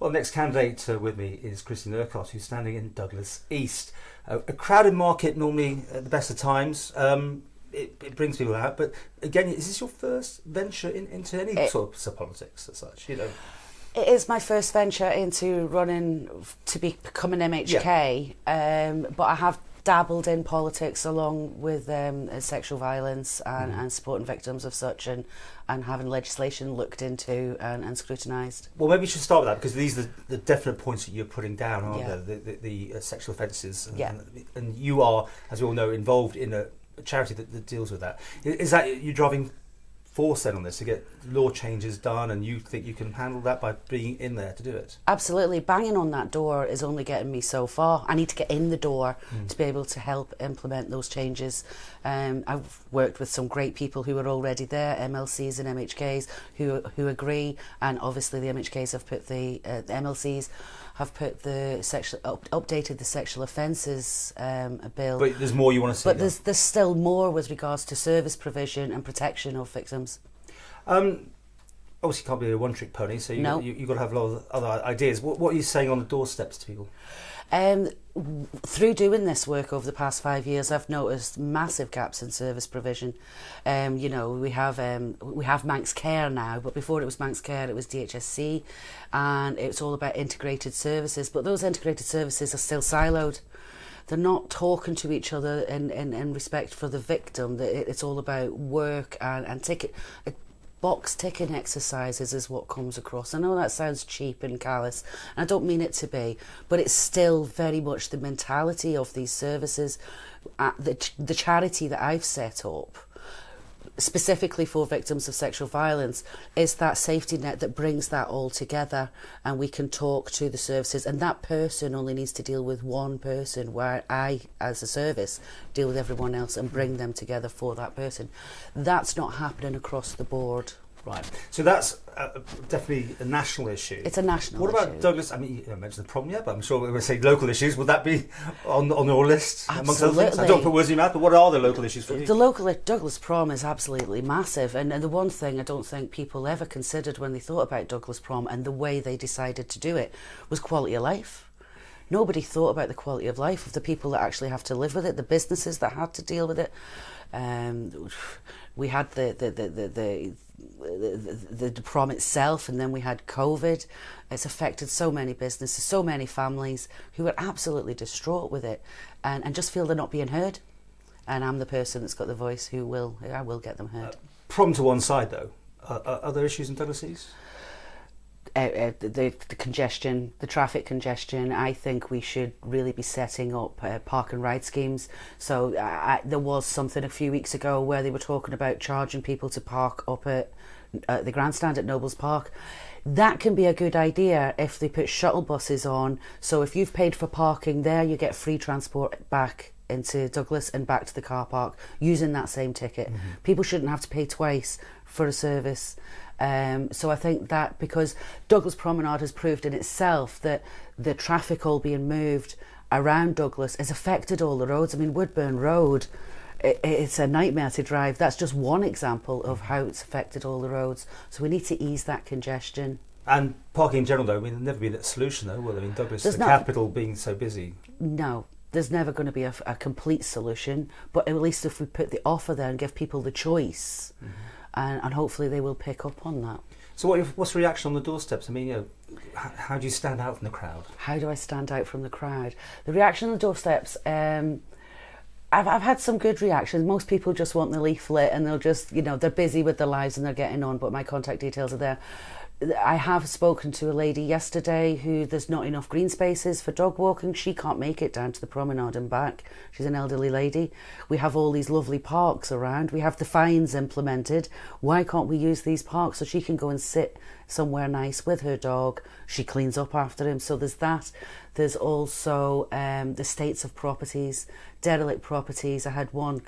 Well, next candidate with me is Christine Urquhart, who's standing in Douglas East. A crowded market normally at the best of times. It brings people out, but again, is this your first venture into any sort of politics as such? You know, it is my first venture into running to become an MHK, but I have dabbled in politics along with sexual violence and supporting victims of such, and having legislation looked into and scrutinised. Well, maybe you should start with that, because these are the definite points that you're putting down, aren't they? The sexual offences. And you are, as we all know, involved in a charity that deals with that. Is that you driving force then on this to get law changes done, and you think you can handle that by being in there to do it? Absolutely. Banging on that door is only getting me so far. I need to get in the door to be able to help implement those changes. I've worked with some great people who are already there, MLCs and MHKs, who agree, and obviously the MHKs have put the MLCs have put the updated the sexual offences bill. But there's more you want to see. But there's still more with regards to service provision and protection of victims. Obviously, you can't be a one-trick pony, so you've got to have a lot of other ideas. What are you saying on the doorsteps to people? Through doing this work over the past 5 years, I've noticed massive gaps in service provision. We have Manx Care now, but before it was Manx Care, it was DHSC, and it's all about integrated services. But those integrated services are still siloed. They're not talking to each other in respect for the victim. It's all about work and ticket. Box ticking exercises is what comes across. I know that sounds cheap and callous, and I don't mean it to be, but it's still very much the mentality of these services. The charity that I've set up specifically for victims of sexual violence is that safety net that brings that all together, and we can talk to the services, and that person only needs to deal with one person, where I, as a service, deal with everyone else and bring them together for that person. That's not happening across the board. Right. So that's definitely a national issue. It's a national issue. What about Douglas? I mean, you haven't mentioned the problem yet, but I'm sure we're going to say local issues. Would that be on your list, amongst other things? I don't put words in your mouth, but what are the local issues for you? The local Douglas Prom is absolutely massive. And the one thing I don't think people ever considered when they thought about Douglas Prom and the way they decided to do it was quality of life. Nobody thought about the quality of life of the people that actually have to live with it, the businesses that had to deal with it. We had the prom itself, and then we had COVID. It's affected so many businesses, so many families who are absolutely distraught with it, and just feel they're not being heard. And I'm the person that's got the voice I will get them heard. Prom to one side, though. Are there issues in Douglas East? The congestion, the traffic congestion. I think we should really be setting up park and ride schemes. So there was something a few weeks ago where they were talking about charging people to park up at the grandstand at Nobles Park. That can be a good idea if they put shuttle buses on. So if you've paid for parking there, you get free transport back into Douglas and back to the car park using that same ticket. People shouldn't have to pay twice for a service. So I think that, because Douglas Promenade has proved in itself that the traffic all being moved around Douglas has affected all the roads. I mean, Woodburn Road, it's a nightmare to drive. That's just one example of how it's affected all the roads. So we need to ease that congestion. And parking in general, though, I mean, there'll never be a solution, though, will there? I mean, Douglas, the capital being so busy. No. There's never going to be a complete solution, but at least if we put the offer there and give people the choice, and hopefully they will pick up on that. So what's the reaction on the doorsteps? I mean, how do you stand out from the crowd? How do I stand out from the crowd? The reaction on the doorsteps, I've had some good reactions. Most people just want the leaflet, and they'll just, they're busy with their lives and they're getting on, but my contact details are there. I have spoken to a lady yesterday who there's not enough green spaces for dog walking. She can't make it down to the promenade and back. She's an elderly lady. We have all these lovely parks around. We have the fines implemented. Why can't we use these parks so she can go and sit somewhere nice with her dog? She cleans up after him. So there's that. There's also the states of properties, derelict properties. I had one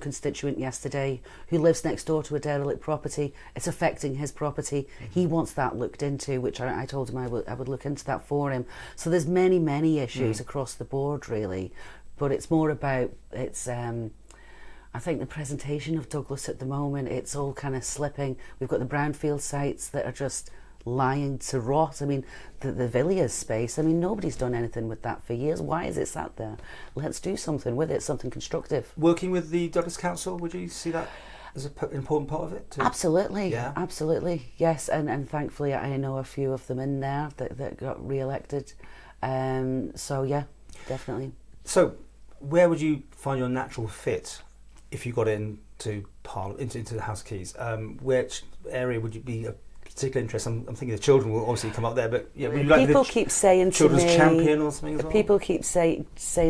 constituent yesterday who lives next door to a derelict property. It's affecting his property. He wants that looked into, which I told him I would look into that for him. So there's many issues across the board, really. But it's more about, I think the presentation of Douglas at the moment, it's all kind of slipping. We've got the brownfield sites that are just lying to rot. I mean, the Villiers space, I mean, nobody's done anything with that for years. Why is it sat there? Let's do something with it, something constructive. Working with the Douglas Council, would you see that as an important part of it? Absolutely, yeah. Absolutely, yes. And thankfully I know a few of them in there that got re-elected. So yeah, definitely. So where would you find your natural fit if you got into the House of Keys? Which area would you be a particular interest? I'm thinking the children will obviously come up there, but yeah, would you like people keep saying to me, children's champion or something as well? People keep saying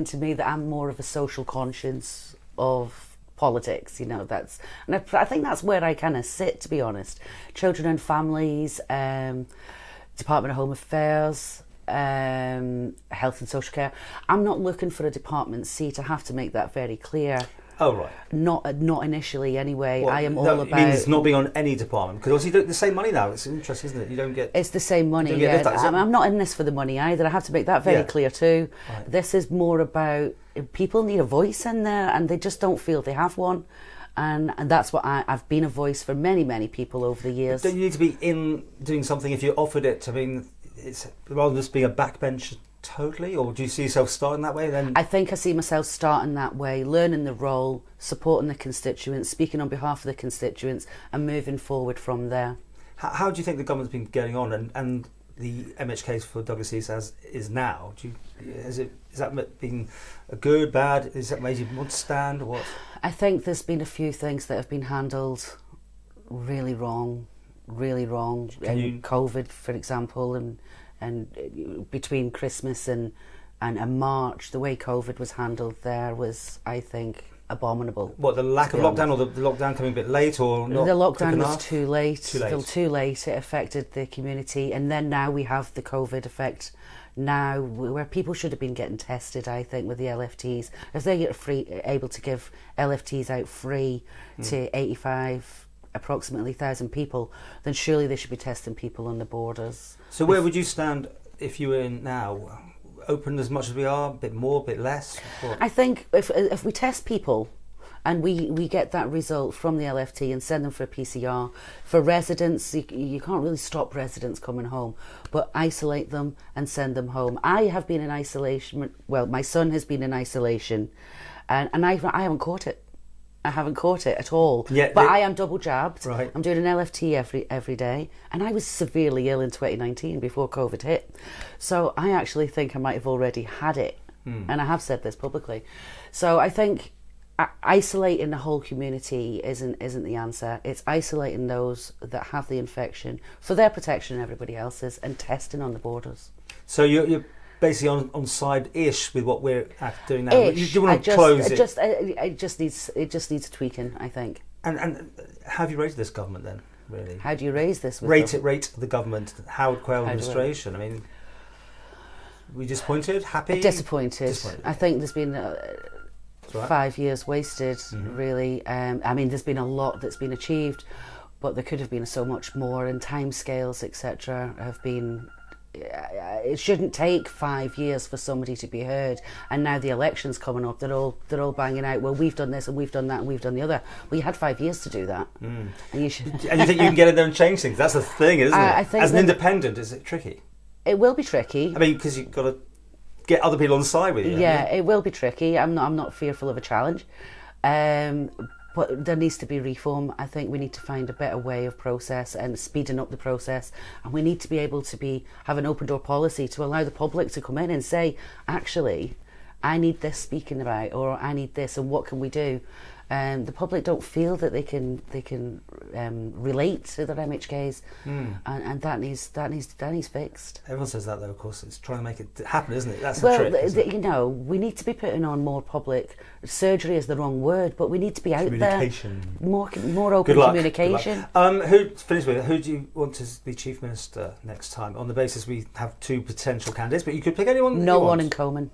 to me that I'm more of a social conscience of politics. You know, and I think that's where I kind of sit, to be honest. Children and families, Department of Home Affairs, health and social care. I'm not looking for a department seat. I have to make that very clear. Oh, right. Not initially, anyway. Well, I am all that about... means not being on any department, because obviously you don't the same money now. It's interesting, isn't it? You don't get... It's the same money, yeah. I'm not in this for the money either. I have to make that very clear too. Right. This is more about... People need a voice in there, and they just don't feel they have one. And that's what I've been a voice for many, many people over the years. Don't you need to be in doing something if you're offered it? I mean, it's rather than just being a backbench totally, or do you see yourself starting that way then? I think I see myself starting that way, learning the role, supporting the constituents, speaking on behalf of the constituents, and moving forward from there. How do you think the government's been getting on, and the MHKs for Douglas East as is now? Has that been a good, bad? Is that made you want to stand, or what? I think there's been a few things that have been handled really wrong. COVID, for example, and between Christmas and March, the way COVID was handled there was, I think, abominable. What, the lack of lockdown, or the lockdown coming a bit late, or not? The lockdown was too late. Still too late. It affected the community, and then now we have the COVID effect now, where people should have been getting tested, I think, with the LFTs. If they get able to give LFTs out free to 85 approximately 1,000 people, then surely they should be testing people on the borders. So where would you stand if you were in now? Open as much as we are, a bit more, a bit less? Or? I think if we test people and we get that result from the LFT and send them for a PCR, for residents, you can't really stop residents coming home, but isolate them and send them home. I have been in isolation, well, my son has been in isolation, and I haven't caught it. I haven't caught it at all. Yeah, but I am double jabbed. Right. I'm doing an LFT every day. And I was severely ill in 2019 before COVID hit. So I actually think I might have already had it. And I have said this publicly. So I think isolating the whole community isn't the answer. It's isolating those that have the infection for their protection and everybody else's, and testing on the borders. So you're basically on side-ish with what we're doing now. You want to close it. It just needs tweaking, I think. And how have you raised this government then, really? How do you raise this? Rate the government, Howard Quayle administration. I mean, were you disappointed, happy? Disappointed. I think there's been 5 years wasted, really. I mean, there's been a lot that's been achieved, but there could have been so much more, and timescales, etc., have been... It shouldn't take 5 years for somebody to be heard, and now the election's coming up. They're all banging out, well, we've done this and we've done that and we've done the other. Well, you had 5 years to do that. And you think you can get in there and change things? That's the thing, isn't it? I think as an independent, is it tricky? It will be tricky. I mean, because you've got to get other people on side with you. Yeah, it will be tricky. I'm not fearful of a challenge. But there needs to be reform. I think we need to find a better way of process and speeding up the process. And we need to be able to have an open door policy to allow the public to come in and say, actually, I need this speaking about, or I need this, and what can we do? The public don't feel that they can relate to their MHKs, and that needs fixed. Everyone says that, though. Of course, it's trying to make it happen, isn't it? That's the trick. You know, we need to be putting on more public surgery is the wrong word, but we need to be out there. More open communication. Who do you want to be chief minister next time? On the basis we have two potential candidates, but you could pick anyone. No one in Coman.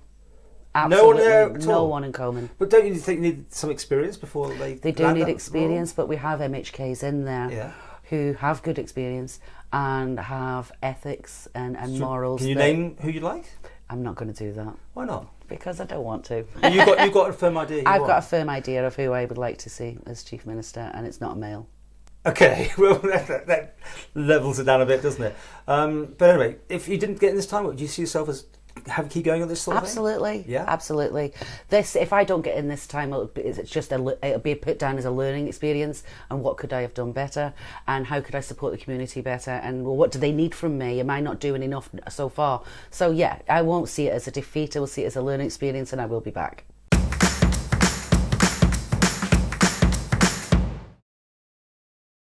Absolutely. No one in Coman. But don't you think you need some experience before they do need experience, but we have MHKs in there who have good experience and have ethics and morals. Can you name who you like? I'm not going to do that. Why not? Because I don't want to. You've got a firm idea. I've got a firm idea of who I would like to see as chief minister, and it's not a male. Okay, well, that levels it down a bit, doesn't it? But anyway, if you didn't get in this time, would you see yourself as keep going on this sort of thing? Absolutely, yeah, absolutely. This, if I don't get in this time, it'll be put down as a learning experience. And what could I have done better? And how could I support the community better? And well, what do they need from me? Am I not doing enough so far? So yeah, I won't see it as a defeat. I will see it as a learning experience, and I will be back.